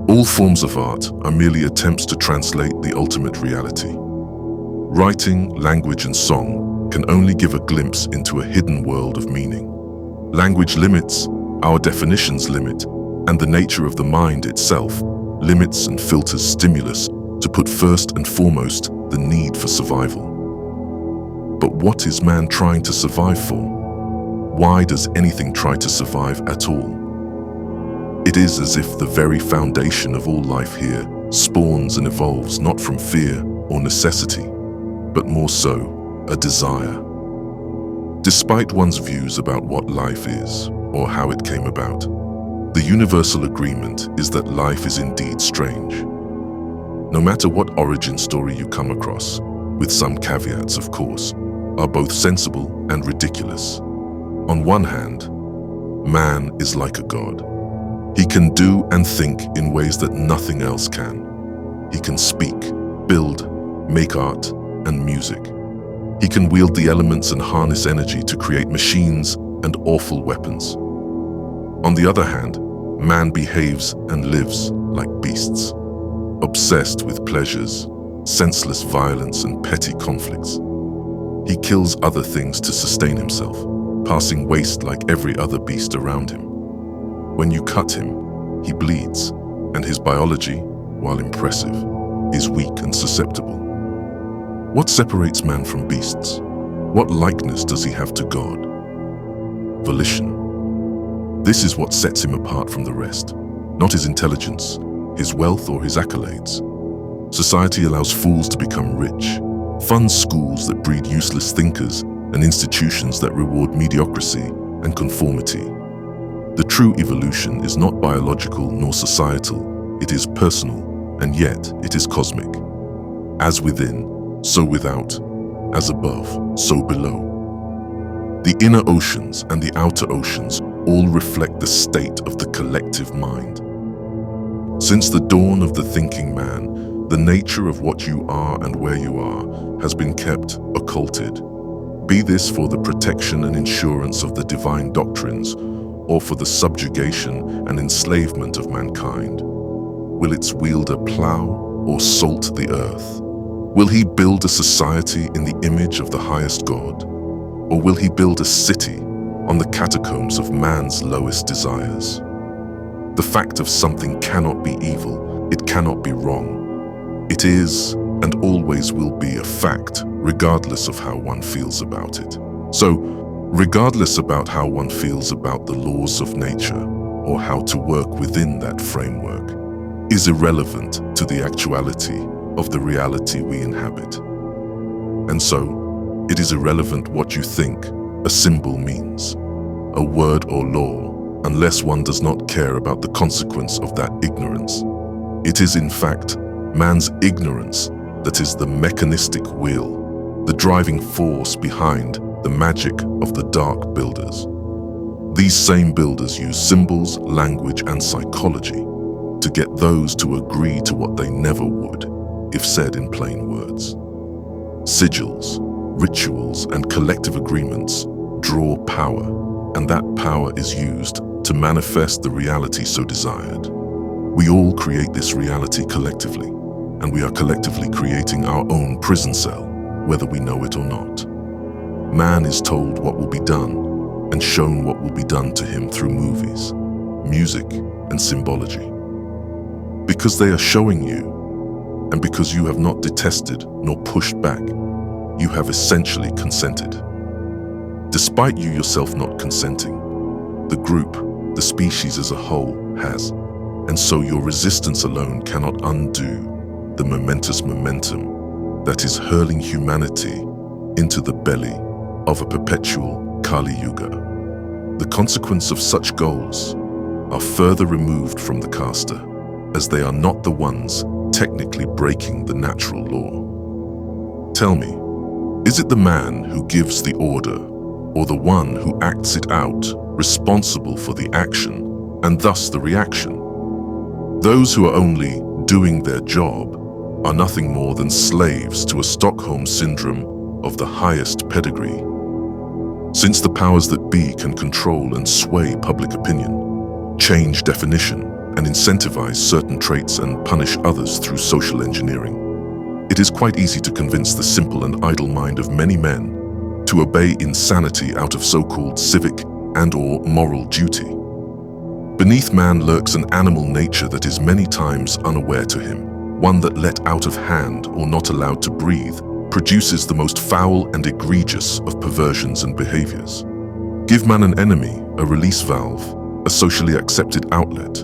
All forms of art are merely attempts to translate the ultimate reality. Writing, language, and song can only give a glimpse into a hidden world of meaning. Language limits, our definitions limit, and the nature of the mind itself limits and filters stimulus to put first and foremost the need for survival. But what is man trying to survive for? Why does anything try to survive at all? It is as if the very foundation of all life here spawns and evolves not from fear or necessity, but more so, a desire. Despite one's views about what life is or how it came about, the universal agreement is that life is indeed strange. No matter what origin story you come across, with some caveats of course, are both sensible and ridiculous. On one hand, man is like a god. He can do and think in ways that nothing else can. He can speak, build, make art, and music. He can wield the elements and harness energy to create machines and awful weapons. On the other hand, man behaves and lives like beasts, obsessed with pleasures, senseless violence, and petty conflicts. He kills other things to sustain himself, passing waste like every other beast around him. When you cut him, he bleeds, and his biology, while impressive, is weak and susceptible. What separates man from beasts? What likeness does he have to God? Volition. This is what sets him apart from the rest, not his intelligence, his wealth, or his accolades. Society allows fools to become rich, funds schools that breed useless thinkers, and institutions that reward mediocrity and conformity. The true evolution is not biological nor societal, it is personal, and yet it is cosmic. As within, so without, as above, so below. The inner oceans and the outer oceans all reflect the state of the collective mind. Since the dawn of the thinking man, the nature of what you are and where you are has been kept occulted. Be this for the protection and insurance of the divine doctrines, or for the subjugation and enslavement of mankind. Will its wielder plow or salt the earth? Will he build a society in the image of the highest God? Or will he build a city on the catacombs of man's lowest desires? The fact of something cannot be evil, it cannot be wrong. It is and always will be a fact, regardless of how one feels about it. So, regardless about how one feels about the laws of nature or how to work within that framework, is irrelevant to the actuality of the reality we inhabit. And so, it is irrelevant what you think a symbol means, a word or law, unless one does not care about the consequence of that ignorance. It is in fact man's ignorance that is the mechanistic will, the driving force behind the magic of the dark builders. These same builders use symbols, language, and psychology to get those to agree to what they never would, if said in plain words. Sigils, rituals, and collective agreements draw power, and that power is used to manifest the reality so desired. We all create this reality collectively, and we are collectively creating our own prison cell, whether we know it or not. Man is told what will be done and shown what will be done to him through movies, music, and symbology. Because they are showing you, and because you have not detested nor pushed back, you have essentially consented. Despite you yourself not consenting, the group, the species as a whole, has, and so your resistance alone cannot undo the momentous momentum that is hurling humanity into the belly of a perpetual Kali Yuga. The consequence of such goals are further removed from the caster, as they are not the ones technically breaking the natural law. Tell me, is it the man who gives the order, or the one who acts it out, responsible for the action, and thus the reaction? Those who are only doing their job are nothing more than slaves to a Stockholm syndrome of the highest pedigree. Since the powers that be can control and sway public opinion, change definition, and incentivize certain traits and punish others through social engineering. It is quite easy to convince the simple and idle mind of many men to obey insanity out of so-called civic and/or moral duty. Beneath man lurks an animal nature that is many times unaware to him, one that let out of hand or not allowed to breathe, produces the most foul and egregious of perversions and behaviors. Give man an enemy, a release valve, a socially accepted outlet,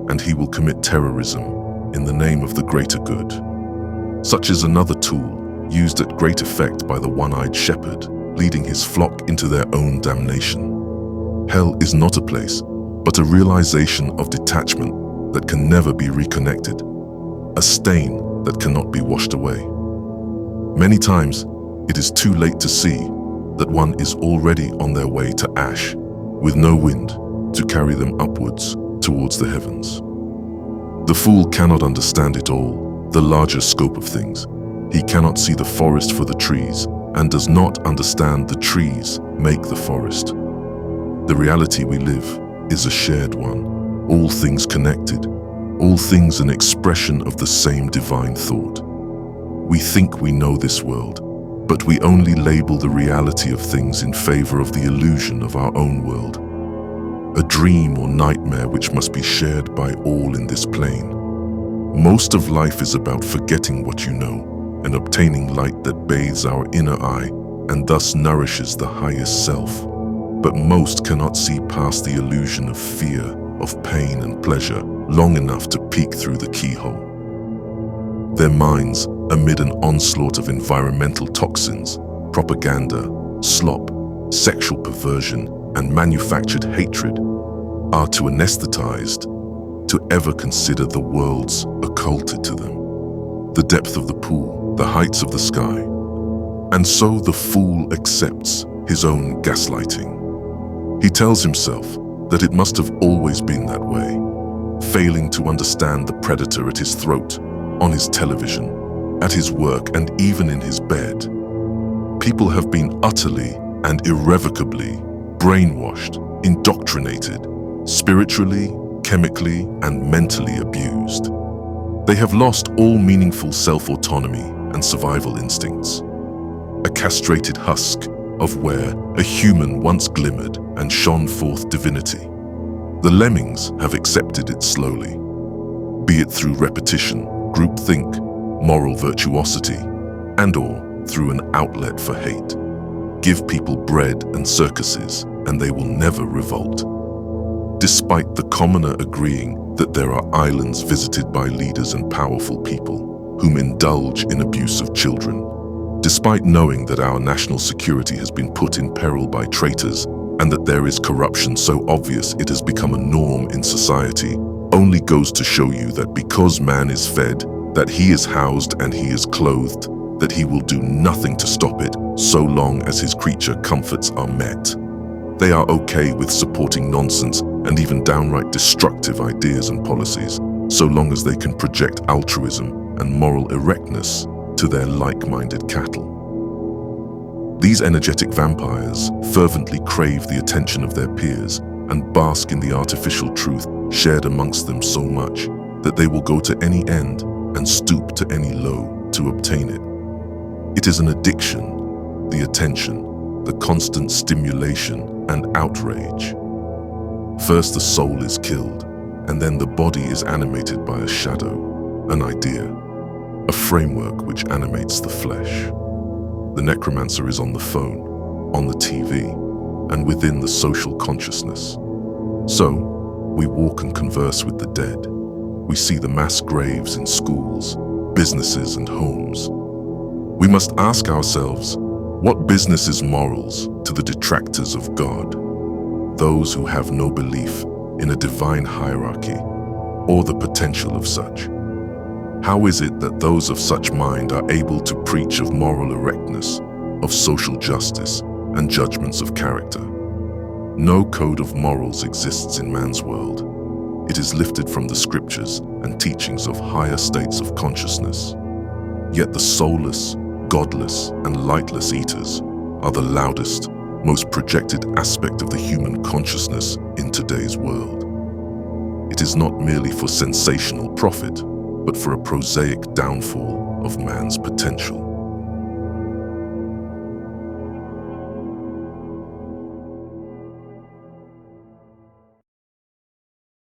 and he will commit terrorism in the name of the greater good. Such is another tool used at great effect by the one-eyed shepherd, leading his flock into their own damnation. Hell is not a place, but a realization of detachment that can never be reconnected, a stain that cannot be washed away. Many times, it is too late to see that one is already on their way to ash, with no wind to carry them upwards towards the heavens. The fool cannot understand it all, the larger scope of things. He cannot see the forest for the trees, and does not understand the trees make the forest. The reality we live is a shared one, all things connected, all things an expression of the same divine thought. We think we know this world, but we only label the reality of things in favor of the illusion of our own world, a dream or nightmare which must be shared by all in this plane. Most of life is about forgetting what you know and obtaining light that bathes our inner eye and thus nourishes the highest self. But most cannot see past the illusion of fear, of pain and pleasure long enough to peek through the keyhole. Their minds, amid an onslaught of environmental toxins, propaganda, slop, sexual perversion, and manufactured hatred, are too anesthetized to ever consider the worlds occulted to them, the depth of the pool, the heights of the sky. And so the fool accepts his own gaslighting. He tells himself that it must have always been that way, failing to understand the predator at his throat, on his television, at his work, and even in his bed. People have been utterly and irrevocably brainwashed, indoctrinated, spiritually, chemically, and mentally abused. They have lost all meaningful self-autonomy and survival instincts. A castrated husk of where a human once glimmered and shone forth divinity. The lemmings have accepted it slowly, be it through repetition, groupthink, moral virtuosity, and/or through an outlet for hate. Give people bread and circuses, and they will never revolt. Despite the commoner agreeing that there are islands visited by leaders and powerful people whom indulge in abuse of children, despite knowing that our national security has been put in peril by traitors and that there is corruption so obvious it has become a norm in society, only goes to show you that because man is fed, that he is housed and he is clothed, that he will do nothing to stop it so long as his creature comforts are met. They are okay with supporting nonsense and even downright destructive ideas and policies, so long as they can project altruism and moral erectness to their like-minded cattle. These energetic vampires fervently crave the attention of their peers and bask in the artificial truth shared amongst them so much that they will go to any end and stoop to any low to obtain it. It is an addiction, the attention, the constant stimulation and outrage. First the soul is killed, and then the body is animated by a shadow, an idea, a framework which animates the flesh. The necromancer is on the phone, on the TV, and within the social consciousness. So, we walk and converse with the dead. We see the mass graves in schools, businesses, and homes. We must ask ourselves, what business is morals to the detractors of God, those who have no belief in a divine hierarchy or the potential of such? How is it that those of such mind are able to preach of moral erectness, of social justice, and judgments of character? No code of morals exists in man's world. It is lifted from the scriptures and teachings of higher states of consciousness. Yet the soulless, godless, and lightless eaters are the loudest, most projected aspect of the human consciousness in today's world. it is not merely for sensational profit, but for a prosaic downfall of man's potential.